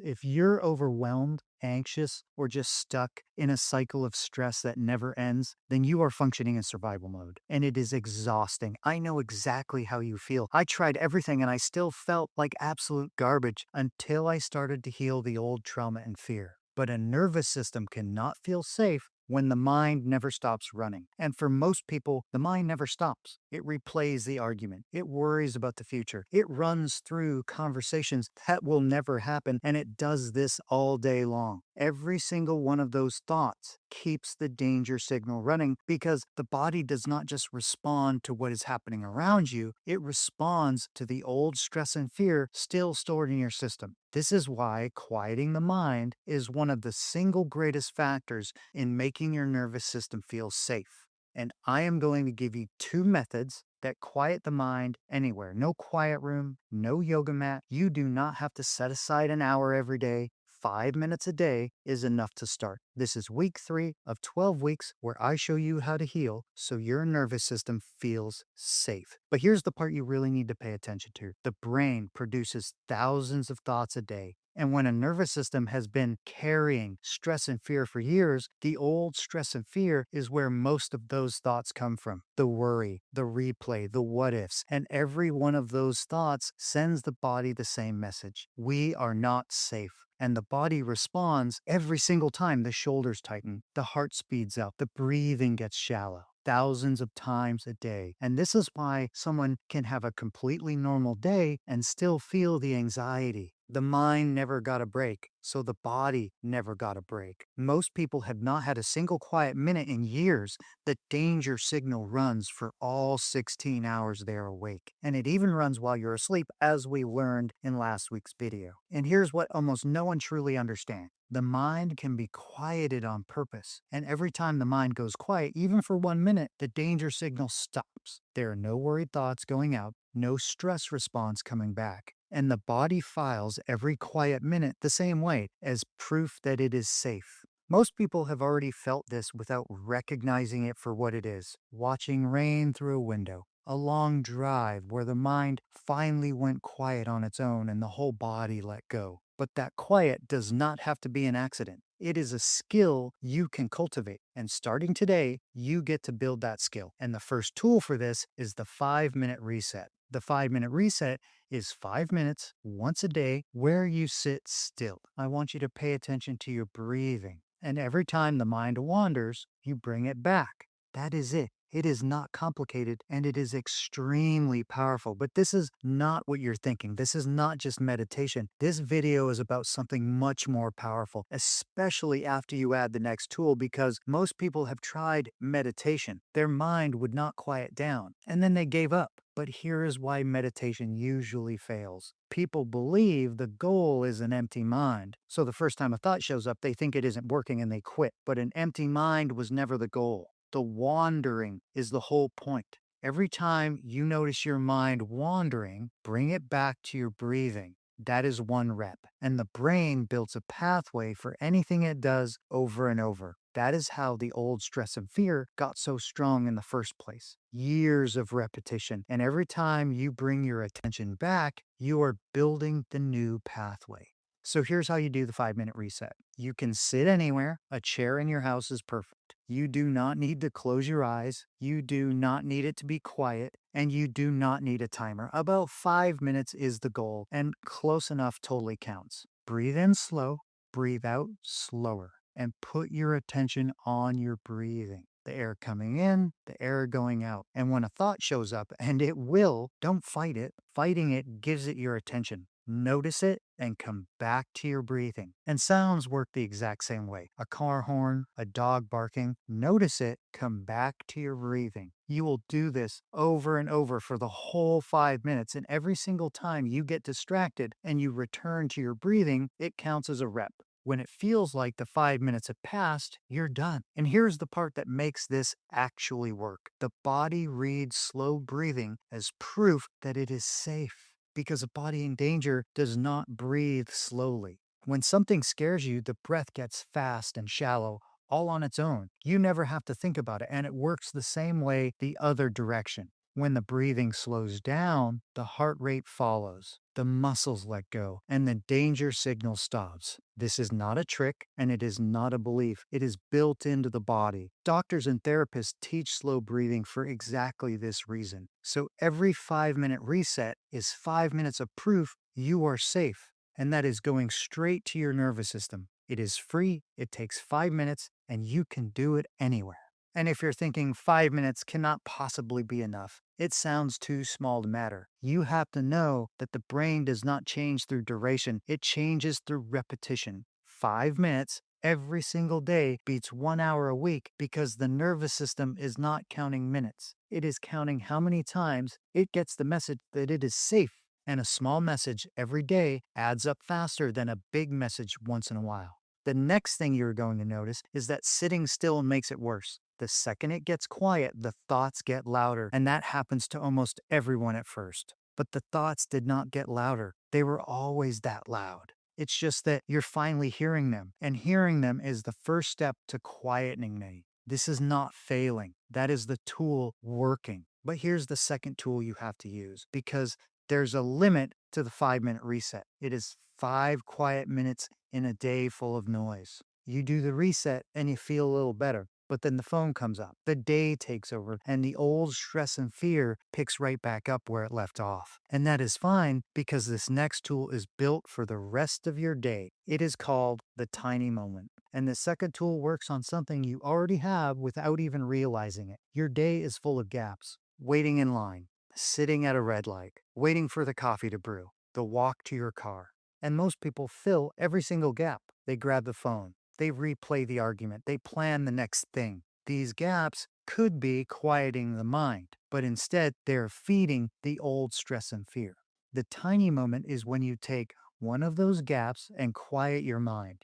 If you're overwhelmed, anxious, or just stuck in a cycle of stress that never ends, then you are functioning in survival mode. And it is exhausting. I know exactly how you feel. I tried everything and I still felt like absolute garbage until I started to heal the old trauma and fear. But a nervous system cannot feel safe when the mind never stops running. And for most people, the mind never stops. It replays the argument. It worries about the future. It runs through conversations that will never happen. And it does this all day long. Every single one of those thoughts keeps the danger signal running because the body does not just respond to what is happening around you, it responds to the old stress and fear still stored in your system. This is why quieting the mind is one of the single greatest factors in making your nervous system feel safe. And I am going to give you two methods that quiet the mind anywhere. No quiet room, no yoga mat. You do not have to set aside an hour every day. 5 minutes a day is enough to start. This is week 3 of 12 weeks where I show you how to heal so your nervous system feels safe. But here's the part you really need to pay attention to. The brain produces thousands of thoughts a day. And when a nervous system has been carrying stress and fear for years, the old stress and fear is where most of those thoughts come from. The worry, the replay, the what ifs, and every one of those thoughts sends the body the same message. We are not safe. And the body responds every single time the shoulders tighten, the heart speeds up, the breathing gets shallow. Thousands of times a day. And this is why someone can have a completely normal day and still feel the anxiety. The mind never got a break, so the body never got a break. Most people have not had a single quiet minute in years. The danger signal runs for all 16 hours they're awake. And it even runs while you're asleep, as we learned in last week's video. And here's what almost no one truly understands. The mind can be quieted on purpose. And every time the mind goes quiet, even for 1 minute, the danger signal stops. There are no worried thoughts going out, no stress response coming back. And the body files every quiet minute the same way as proof that it is safe. Most people have already felt this without recognizing it for what it is. Watching rain through a window, a long drive where the mind finally went quiet on its own and the whole body let go. But that quiet does not have to be an accident. It is a skill you can cultivate. And starting today, you get to build that skill. And the first tool for this is the 5-minute reset. The 5-minute reset is 5 minutes once a day where you sit still. I want you to pay attention to your breathing. And every time the mind wanders, you bring it back. That is it. It is not complicated and it is extremely powerful. But this is not what you're thinking. This is not just meditation. This video is about something much more powerful, especially after you add the next tool, because most people have tried meditation. Their mind would not quiet down and then they gave up. But here is why meditation usually fails. People believe the goal is an empty mind. So the first time a thought shows up, they think it isn't working and they quit. But an empty mind was never the goal. The wandering is the whole point. Every time you notice your mind wandering, bring it back to your breathing. That is 1 rep. And the brain builds a pathway for anything it does over and over. That is how the old stress and fear got so strong in the first place. Years of repetition. And every time you bring your attention back, you are building the new pathway. So here's how you do the 5-minute reset. You can sit anywhere. A chair in your house is perfect. You do not need to close your eyes. You do not need it to be quiet. And you do not need a timer. About 5 minutes is the goal, and close enough totally counts. Breathe in slow, breathe out slower, and put your attention on your breathing. The air coming in, the air going out. And when a thought shows up, and it will, don't fight it. Fighting it gives it your attention. Notice it and come back to your breathing. And sounds work the exact same way. A car horn, a dog barking. Notice it, come back to your breathing. You will do this over and over for the whole 5 minutes. And every single time you get distracted and you return to your breathing, it counts as a rep. When it feels like the 5 minutes have passed, you're done. And here's the part that makes this actually work. The body reads slow breathing as proof that it is safe, because a body in danger does not breathe slowly. When something scares you, the breath gets fast and shallow all on its own. You never have to think about it, and it works the same way the other direction. When the breathing slows down, the heart rate follows. the muscles let go, and the danger signal stops. This is not a trick and it is not a belief. It is built into the body. Doctors and therapists teach slow breathing for exactly this reason. So every 5-minute reset is 5 minutes of proof you are safe, and that is going straight to your nervous system. It is free, it takes 5 minutes, and you can do it anywhere. And if you're thinking 5 minutes cannot possibly be enough, it sounds too small to matter. You have to know that the brain does not change through duration, it changes through repetition. 5 minutes every single day beats 1 hour a week because the nervous system is not counting minutes. It is counting how many times it gets the message that it is safe. And a small message every day adds up faster than a big message once in a while. The next thing you're going to notice is that sitting still makes it worse. The second it gets quiet, the thoughts get louder, and that happens to almost everyone at first. But the thoughts did not get louder. They were always that loud. It's just that you're finally hearing them, and hearing them is the first step to quietening them. This is not failing. That is the tool working. But here's the second tool you have to use because there's a limit to the 5-minute reset. It is 5 quiet minutes in a day full of noise. You do the reset and you feel a little better. But then the phone comes up, the day takes over, and the old stress and fear picks right back up where it left off. And that is fine because this next tool is built for the rest of your day. It is called the tiny moment. And the second tool works on something you already have without even realizing it. Your day is full of gaps: waiting in line, sitting at a red light, waiting for the coffee to brew, the walk to your car. And most people fill every single gap. They grab the phone, they replay the argument, they plan the next thing. These gaps could be quieting the mind, but instead they're feeding the old stress and fear. The tiny moment is when you take one of those gaps and quiet your mind.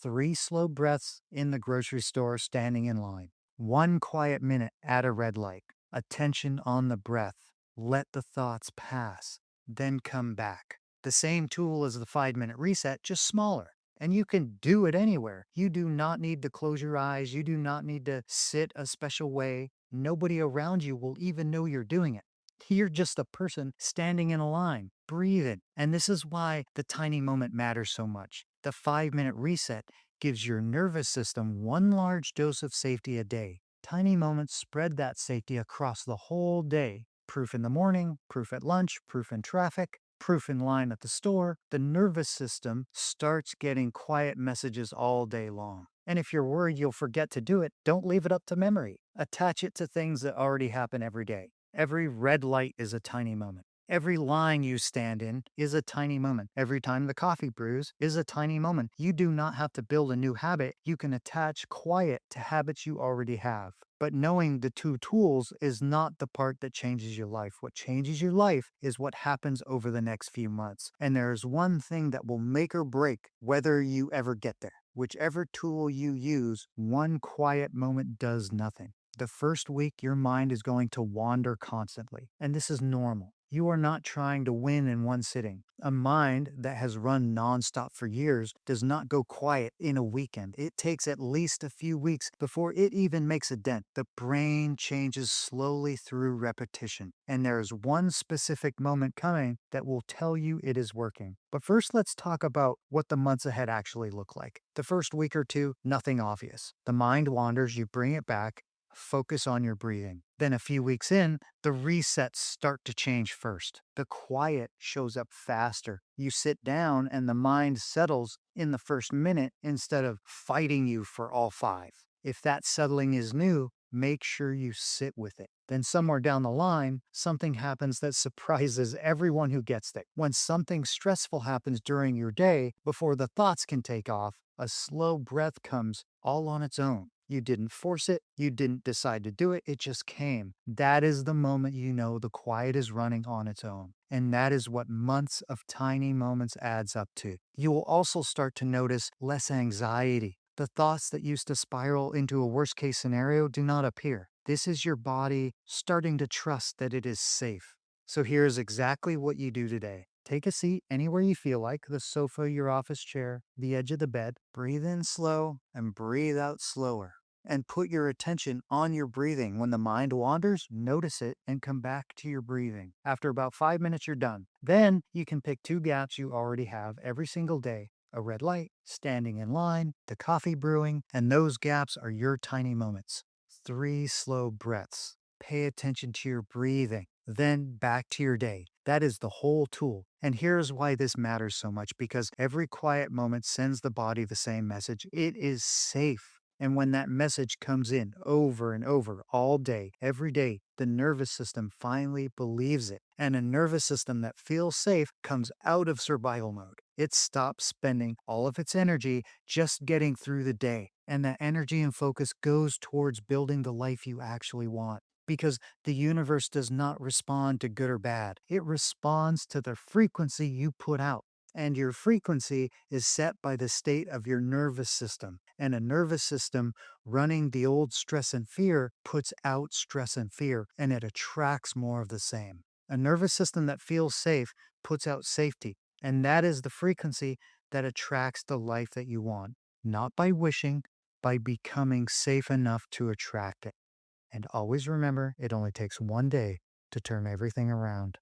3 slow breaths in the grocery store standing in line. 1 quiet minute at a red light. Attention on the breath. Let the thoughts pass, then come back. The same tool as the 5-minute reset, just smaller. And you can do it anywhere. You do not need to close your eyes. You do not need to sit a special way. Nobody around you will even know you're doing it. You're just a person standing in a line, breathing. And this is why the tiny moment matters so much. The 5-minute reset gives your nervous system one large dose of safety a day. Tiny moments spread that safety across the whole day. Proof in the morning, proof at lunch, proof in traffic, proof in line at the store. The nervous system starts getting quiet messages all day long. And if you're worried you'll forget to do it, don't leave it up to memory. Attach it to things that already happen every day. Every red light is a tiny moment. Every line you stand in is a tiny moment. Every time the coffee brews is a tiny moment. You do not have to build a new habit. You can attach quiet to habits you already have. But knowing the two tools is not the part that changes your life. What changes your life is what happens over the next few months. And there is one thing that will make or break whether you ever get there. Whichever tool you use, one quiet moment does nothing. The first week, your mind is going to wander constantly, and this is normal. You are not trying to win in one sitting. A mind that has run nonstop for years does not go quiet in a weekend. It takes at least a few weeks before it even makes a dent. The brain changes slowly through repetition, and there is one specific moment coming that will tell you it is working. But first, let's talk about what the months ahead actually look like. The first week or two, nothing obvious. The mind wanders, you bring it back. Focus on your breathing. Then a few weeks in, the resets start to change first. The quiet shows up faster. You sit down and the mind settles in the first minute instead of fighting you for all 5. If that settling is new, make sure you sit with it. Then somewhere down the line, something happens that surprises everyone who gets there. When something stressful happens during your day, before the thoughts can take off, a slow breath comes all on its own. You didn't force it. You didn't decide to do it. It just came. That is the moment you know the quiet is running on its own. And that is what months of tiny moments adds up to. You will also start to notice less anxiety. The thoughts that used to spiral into a worst case scenario do not appear. This is your body starting to trust that it is safe. So here's exactly what you do today. Take a seat anywhere you feel like: the sofa, your office chair, the edge of the bed. Breathe in slow and breathe out slower. and put your attention on your breathing. When the mind wanders, notice it and come back to your breathing. After about 5 minutes, you're done. Then you can pick two gaps you already have every single day: a red light, standing in line, the coffee brewing, and those gaps are your tiny moments. 3 slow breaths. Pay attention to your breathing, then back to your day. That is the whole tool. And here's why this matters so much, because every quiet moment sends the body the same message: it is safe. And when that message comes in over and over all day, every day, the nervous system finally believes it. And a nervous system that feels safe comes out of survival mode. It stops spending all of its energy just getting through the day. And that energy and focus goes towards building the life you actually want. Because the universe does not respond to good or bad, it responds to the frequency you put out. And your frequency is set by the state of your nervous system. And a nervous system running the old stress and fear puts out stress and fear, and it attracts more of the same. A nervous system that feels safe puts out safety. And that is the frequency that attracts the life that you want, not by wishing, by becoming safe enough to attract it. And always remember, it only takes one day to turn everything around.